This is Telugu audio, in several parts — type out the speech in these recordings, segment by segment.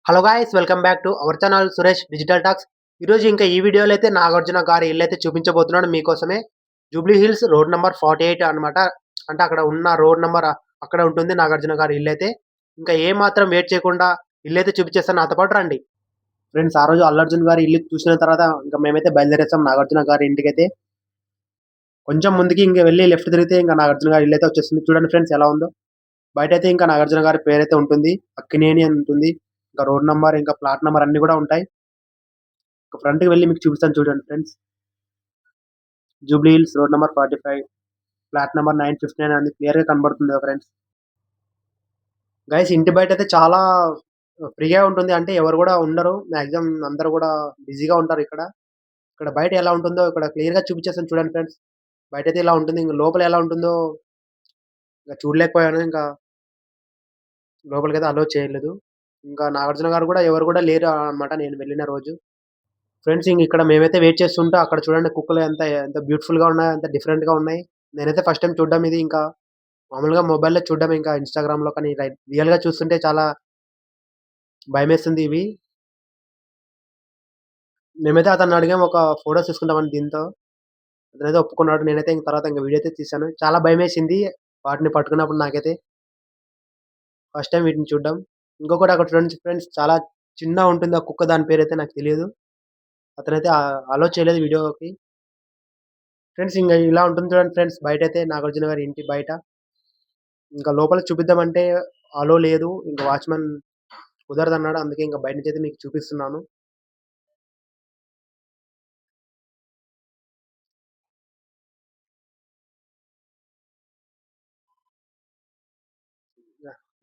Hello guys! Welcome back to our channel Suresh digital talks. ఈరోజు ఇంకా ఈ వీడియోలో అయితే నాగార్జున గారి ఇల్లయితే చూపించబోతున్నాను మీకోసమే. జూబ్లీ హిల్స్ రోడ్ నంబర్ 48 అనమాట. అంటే అక్కడ ఉన్న రోడ్ నంబర్ అక్కడ ఉంటుంది నాగార్జున గారి ఇల్లయితే. ఇంకా ఏ మాత్రం వెయిట్ చేయకుండా ఇల్లయితే చూపించేస్తాను, నాతో పాటు రండి. ఫ్రెండ్స్, ఆ రోజు అల్లు అర్జున్ గారి ఇల్లు చూసిన తర్వాత ఇంకా మేమైతే బయలుదేరేసాం నాగార్జున గారి ఇంటికైతే. కొంచెం ముందుకి ఇంక వెళ్లి లెఫ్ట్ తిరిగితే ఇంకా నాగార్జున గారి ఇల్లయితే వచ్చేస్తుంది. చూడండి ఫ్రెండ్స్ ఎలా ఉందో. బయటైతే ఇంకా నాగార్జున గారి పేరైతే ఉంటుంది. అక్కినేని అని ఉంటుంది. ఇంకా రోడ్ నంబర్, ఇంకా ప్లాట్ నంబర్ అన్నీ గూడా ఉంటాయి. ఒక ఫ్రంట్‌కి వెళ్లి మీకు చూపిస్తాను చూడండి friends. Jubilee hills road number 45 flat number 959 అని క్లియర్‌గా కనబడుతుంది కదా ఫ్రెండ్స్. గైస్, ఇంటి బయటైతే చాలా ఫ్రీగా ఉంటుంది. అంటే ఎవరు గూడా ఉండరు. మాక్సిమం అందరూ గూడా బిజీగా ఉంటారు ఇక్కడ. ఇక్కడ బయట ఎలా ఉంటుందో ఇక్కడ క్లియర్‌గా చూపించేస్తాను చూడండి ఫ్రెండ్స్. బయటైతే ఇలా ఉంటుంది. ఇంక లోపల ఎలా ఉంటుందో ఇంక చూడలేకపోయాను. ఇంకా లోపలికైతే అలో చేయలేదు. ఇంకా నాగార్జున గారు గూడా ఎవరు గూడా లేరు అన్నమాట నేను వెళ్ళిన రోజు. ఫ్రెండ్స్, ఇక్కడ మేమైతే వెయిట్ చేస్తుంటే అక్కడ చూడండి కుక్కలు ఎంత ఎంత బ్యూటిఫుల్‌గా ఉన్నాయో, ఎంత డిఫరెంట్‌గా ఉన్నాయి. నేనైతే ఫస్ట్ టైమ్ చూడడం ఇది. ఇంకా మామూలుగా మొబైల్‌లో చూడడం, ఇంకా ఇన్‌స్టాగ్రామ్‌లో, కానీ రియల్‌గా చూస్తుంటే చాలా భయమేస్తుంది ఇవి. మేమైతే అతన్ని అడిగాం ఒక ఫోటోస్ తీసుకుంటామని దీంతో. అతనైతే ఒప్పుకున్నాడు. నేనైతే ఇంక తర్వాత వీడియో అయితే తీశాను. చాలా భయమేసింది వాటిని పట్టుకున్నప్పుడు నాకైతే. ఫస్ట్ టైమ్ వీటిని చూడడం. ఇంకొకటి అక్కడ చూడండి ఫ్రెండ్స్, చాలా చిన్నగా ఉంటుంది ఆ కుక్క. దాని పేరైతే నాకు తెలియదు. అతనైతే అలో చేయలేదు వీడియోకి. ఫ్రెండ్స్, ఇంగ ఇలా ఉంటుంది చూడండి ఫ్రెండ్స్ బయటైతే నాగార్జున గారి ఇంటి బయట. ఇంకా లోపల చూపిద్దామంటే అలో లేదు. ఇంక వాచ్‌మెన్ కుదరదన్నాడు. అందుకే ఇంక బయట నుంచైతే మీకు చూపిస్తున్నాను.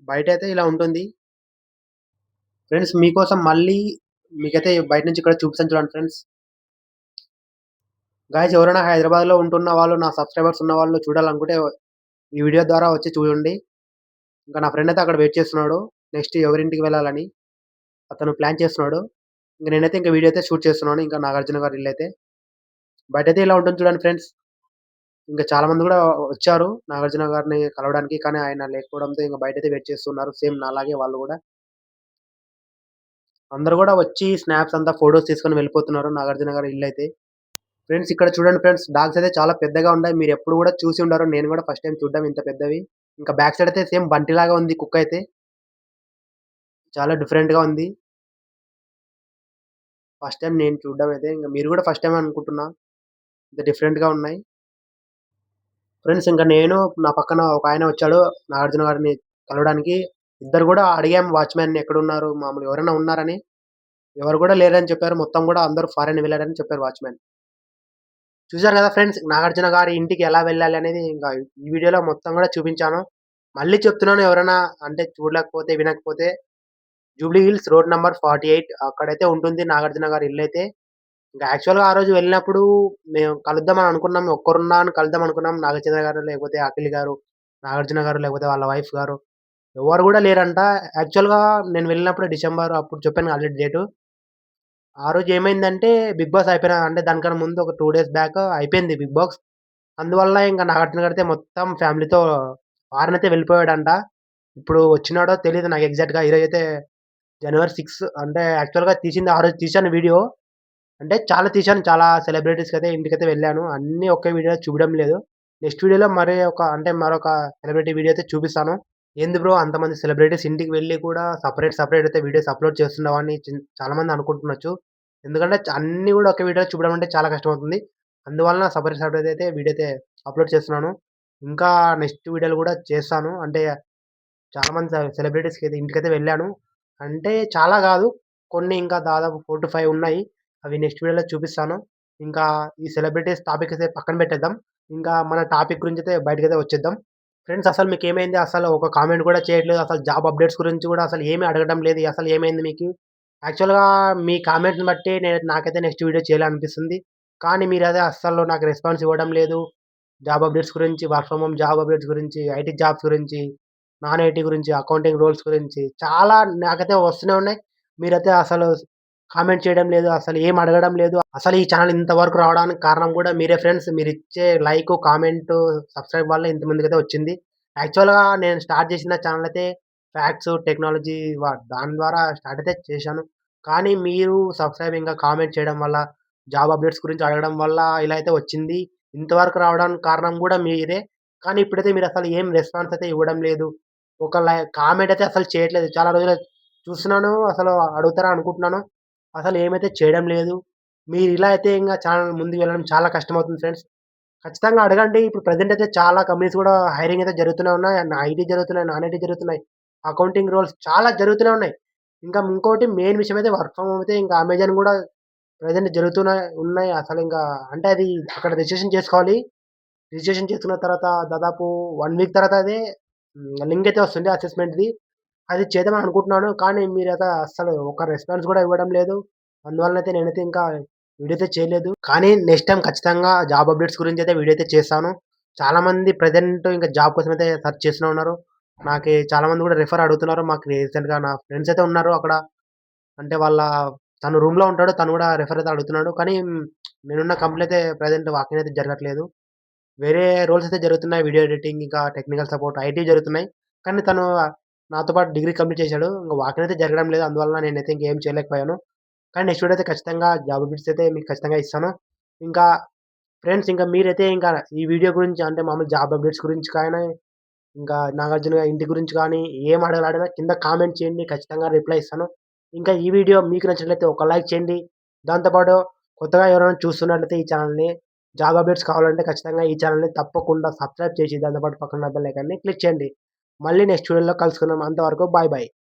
బయటైతే ఇలా ఉంటుంది. ఫ్రెండ్స్, మీకోసం మళ్ళీ మీకైతే బయట నుంచి ఇక్కడ చూపిస్తాను చూడండి ఫ్రెండ్స్. గైస్, ఎవరైనా హైదరాబాద్‌లో ఉంటున్న వాళ్ళు, నా సబ్‌స్క్రైబర్స్ ఉన్నవాళ్ళు చూడాలనుకుంటే ఈ వీడియో ద్వారా వచ్చి చూడండి. ఇంకా నా ఫ్రెండ్ అయితే అక్కడ వెయిట్ చేస్తున్నాడు. నెక్స్ట్ ఎవరింటికి వెళ్ళాలని అతను ప్లాన్ చేస్తున్నాడు. నేనైతే వీడియో అయితే షూట్ చేస్తున్నాను. ఇంకా నాగార్జున గారి ఇల్లైతే. బయటైతే ఇలా ఉంటుంది చూడండి ఫ్రెండ్స్. ఇంకా చాలా మంది గూడా వచ్చారు నాగార్జున గారిని కలవడానికి. కానీ ఆయన లేకపోవడంతో ఇంక బయటైతే వెయిట్ చేస్తున్నారు. సేమ్ నాలాగే వాళ్ళు గూడా. అందరూ గూడా వచ్చి స్నాప్స్ అంతా ఫోటోస్ తీసుకొని వెళ్ళిపోతున్నారు నాగార్జున గారి ఇల్లైతే. ఫ్రెండ్స్, ఇక్కడ చూడండి ఫ్రెండ్స్, డాగ్స్ అయితే చాలా పెద్దగా ఉన్నాయి. మీరెప్పుడు గూడా చూసి ఉండరు. నేను గూడా ఫస్ట్ టైమ్ చూడడం ఇంత పెద్దవి. ఇంకా బ్యాక్ సైడ్ అయితే సేమ్ బంటిలాగా ఉంది కుక్కయితే. చాలా డిఫరెంట్‌గా ఉంది. ఫస్ట్ టైమ్ నేను చూడడం అయితే. ఇంక మీరు గూడా ఫస్ట్ టైమే అనుకుంటున్నా. ఇంత డిఫరెంట్‌గా ఉన్నాయి. ఫ్రెండ్స్, ఇంక నేను, నా పక్కన ఒకాయన వచ్చాడు నాగార్జున గారిని కలవడానికి. ఇద్దరు గూడా అడిగాం వాచ్‌మ్యాన్‌ని ఎక్కడున్నారు, మామూలుగా ఎవరైనా ఉన్నారని. ఎవరు గూడా లేరని చెప్పారు. మొత్తం గూడా అందరూ ఫారెన్ వెళ్లారని చెప్పారు వాచ్‌మ్యాన్. చూసారు గదా ఫ్రెండ్స్, నాగార్జున గారి ఇంటికి ఎలా వెళ్ళాలి అనేది ఇంకా ఈ వీడియోలో మొత్తం గూడా చూపించాను. మళ్ళీ చెప్తున్నాను, ఎవరైనా అంటే చూడలేకపోతే, వినకపోతే జూబ్లీ హిల్స్ రోడ్ నంబర్ 48 అక్కడైతే ఉంటుంది నాగార్జున గారి ఇల్లైతే. ఇంకా యాక్చువల్‌గా ఆ రోజు వెళ్ళినప్పుడు మేము కలుద్దామని అనుకున్నాం. ఒక్కరున్నాను కలుద్దాం అనుకున్నాం. నాగార్జున గారు, లేకపోతే అఖిల్ గారు, నాగార్జున గారు, లేకపోతే వాళ్ళ వైఫ్ గారు. ఎవరు గూడా లేరంట. యాక్చువల్‌గా నేను వెళ్ళినప్పుడు డిసెంబర్ అప్పుడు చెప్పాను ఆల్రెడీ డేటు. ఆ రోజు ఏమైందంటే బిగ్ బాస్ అయిపోయిన అంటే దానికన్నా ముందు ఒక 2 డేస్ బ్యాక్ అయిపోయింది బిగ్ బాస్. అందువల్ల ఇంక నాగార్జున గారైతే మొత్తం ఫ్యామిలీతో ఫారెన్ అయితే వెళ్ళిపోయాడంట. ఇప్పుడు వచ్చినాడో తెలీదు నాకు ఎగ్జాక్ట్‌గా. ఈరోజైతే జనవరి 6 అంటే యాక్చువల్‌గా తీసింది ఆ రోజు తీశాను వీడియో. అంటే చాలా తీశాను. చాలా సెలబ్రిటీస్‌కైతే ఇంటికైతే వెళ్ళాను. అన్నీ ఒకే వీడియోలో చూడడం లేదు. నెక్స్ట్ వీడియోలో మరొక సెలబ్రిటీ వీడియో అయితే చూపిస్తాను. ఏంది బ్రో అంతమంది సెలబ్రిటీస్ ఇంటికి వెళ్లి కూడా సెపరేట్ అయితే వీడియోస్ అప్‌లోడ్ చేస్తున్నావని చాలా మంది అనుకుంటుండొచ్చు. ఎందుకంటే అన్నీ గూడా ఒకే వీడియోలో చూపడం అంటే చాలా కష్టమవుతుంది. అందువలన సెపరేట్ అయితే వీడియో అయితే అప్‌లోడ్ చేస్తున్నాను. ఇంకా నెక్స్ట్ వీడియోలు గూడా చేస్తాను. అంటే చాలా మంది సెలబ్రిటీస్‌కైతే ఇంటికైతే వెళ్ళాను. అంటే చాలా గాదు. కొన్ని ఇంకా దాదాపు 4-5 ఉన్నాయి. అవి నెక్స్ట్ వీడియోలో చూపిస్తాను. ఇంకా ఈ సెలబ్రిటీస్ టాపిక్ అయితే పక్కన పెట్టేద్దాం. ఇంకా మన టాపిక్ గురించైతే బయటికైతే వచ్చేద్దాం. ఫ్రెండ్స్, అసలు మీకేమైంది? అసలు ఒక కామెంట్ కూడా చేయట్లేదు. అసలు జాబ్ అప్‌డేట్స్ గురించి కూడా అసలు ఏమి అడగడం లేదు. అసలు ఏమైంది మీకు? యాక్చువల్‌గా మీ కామెంట్‌ని బట్టి నాకైతే నెక్స్ట్ వీడియో చేయాలనిపిస్తుంది. కానీ మీరైతే అస్సలు నాకు రెస్పాన్స్ ఇవ్వడం లేదు. జాబ్ అప్‌డేట్స్ గురించి, work from home job updates గురించి, ఐటీ జాబ్స్ గురించి, నాన్ ఐటీ గురించి, అకౌంటింగ్ రోల్స్ గురించి చాలా నాకైతే వస్తూనే ఉన్నాయి. మీరైతే అసలు కామెంట్ చేయడం లేదు. అసలు ఏం అడగడం లేదు. అసలు ఈ ఛానెల్ ఇంతవరకు రావడానికి కారణం గూడా మీరే ఫ్రెండ్స్. మీరిచ్చే లైకు, కామెంటు, సబ్‌స్క్రైబ్ వల్ల ఇంతమందికైతే వచ్చింది. యాక్చువల్‌గా నేను స్టార్ట్ చేసిన ఛానెల్ అయితే ఫ్యాక్ట్స్, టెక్నాలజీ దాని ద్వారా స్టార్ట్ అయితే చేశాను. కానీ మీరు సబ్‌స్క్రైబ్ ఇంకా కామెంట్ చేయడం వల్ల, జాబ్ అప్‌డేట్స్ గురించి అడగడం వల్ల ఇలా అయితే వచ్చింది. ఇంతవరకు రావడానికి కారణం గూడా మీరే. కానీ ఇప్పుడైతే మీరసలు ఏం రెస్పాన్స్ అయితే ఇవ్వడం లేదు. ఒక కామెంట్ అయితే అసలు చేయట్లేదు. చాలా రోజులు చూస్తున్నాను. అసలు అడుగుతారా అనుకుంటున్నాను. అసలు ఏమైతే చేయడం లేదు. మీరిలా అయితే ఇంగ ఛానెల్ ముందుకు వెళ్ళడం చాలా కష్టమవుతుంది ఫ్రెండ్స్. ఖచ్చితంగా అడగండి. ఇప్పుడు ప్రెజెంట్ అయితే చాలా కంపెనీస్ గూడా హైరింగ్ అయితే జరుగుతూనే ఉన్నాయి. ఐటీ జరుగుతున్నాయి. నాన్ ఐటీ జరుగుతున్నాయి. అకౌంటింగ్ రోల్స్ చాలా జరుగుతూనే ఉన్నాయి. ఇంకా ఇంకోటి మెయిన్ విషయం అయితే వర్క్ ఫ్రమ్ హోమ్ అయితే ఇంకా అమెజాన్ గూడా ప్రెజెంట్ జరుగుతూనే ఉన్నాయి. అసలింకా అంటే అది అక్కడ రిజిస్ట్రేషన్ చేసుకోవాలి. రిజిస్ట్రేషన్ చేసుకున్న తర్వాత దాదాపు 1 వీక్ తర్వాత అదే లింక్ అయితే వస్తుంది అసెస్‌మెంట్‌ది. అది చేద్దామని అనుకుంటున్నాను. కానీ మీరైతే అస్సలు ఒక రెస్పాన్స్ గూడా ఇవ్వడం లేదు. అందువలనైతే నేనైతే ఇంకా వీడియో అయితే చేయలేదు. కానీ నెక్స్ట్ టైమ్ ఖచ్చితంగా జాబ్ అప్‌డేట్స్ గురించైతే వీడియో అయితే చేస్తాను. చాలామంది ప్రెజెంట్ ఇంకా జాబ్ కోసమైతే సెర్చ్ చేస్తూనే ఉన్నారు. చాలా మంది గూడా రిఫర్ అడుగుతున్నారు. మాకు రీసెంట్‌గా నా ఫ్రెండ్స్ అయితే ఉన్నారు అక్కడ. అంటే తను రూమ్‌లో ఉంటాడు. తను గూడా రిఫర్ అయితే అడుగుతున్నాడు. కానీ నేనున్న కంపెనీలో అయితే ప్రెజెంట్ వాకింగ్ అయితే జరగట్లేదు. వేరే రోల్స్ అయితే జరుగుతున్నాయి. వీడియో ఎడిటింగ్, ఇంకా టెక్నికల్ సపోర్ట్ ఐటీ జరుగుతున్నాయి. కానీ తను నాతో పాటు డిగ్రీ కంప్లీట్ చేశాడు. ఇంక వాకింగ్ అయితే జరగడం లేదు. అందువలన నేనైతే ఇంకేం చేయలేకపోయాను. కానీ నెక్స్ట్ వీడియో అయితే ఖచ్చితంగా జాబ్ అప్డేట్స్ అయితే మీకు ఖచ్చితంగా ఇస్తాను. ఇంకా ఫ్రెండ్స్ ఇంకా మీరైతే ఇంకా ఈ వీడియో గురించి అంటే మామూలు జాబ్ అప్డేట్స్ గురించి కానీ, ఇంకా నాగార్జున ఇంటి గురించి కానీ ఏం అడగాలడినా కింద కామెంట్ చేయండి. ఖచ్చితంగా రిప్లై ఇస్తాను. ఇంకా ఈ వీడియో మీకు నచ్చినట్లయితే ఒక లైక్ చేయండి. దాంతో పాటు కొత్తగా ఎవరైనా చూస్తున్నట్లయితే ఈ ఛానెల్‌ని జాబ్ అప్డేట్స్ కావాలంటే ఖచ్చితంగా ఈ ఛానెల్‌ని తప్పకుండా సబ్స్క్రైబ్ చేసి దాంతో పాటు పక్కన బెల్ ఐకాన్‌ని క్లిక్ చేయండి. మళ్ళీ నెక్స్ట్ వీడియోలో కలుసుకుందాం. అంతవరకు బాయ్ బాయ్.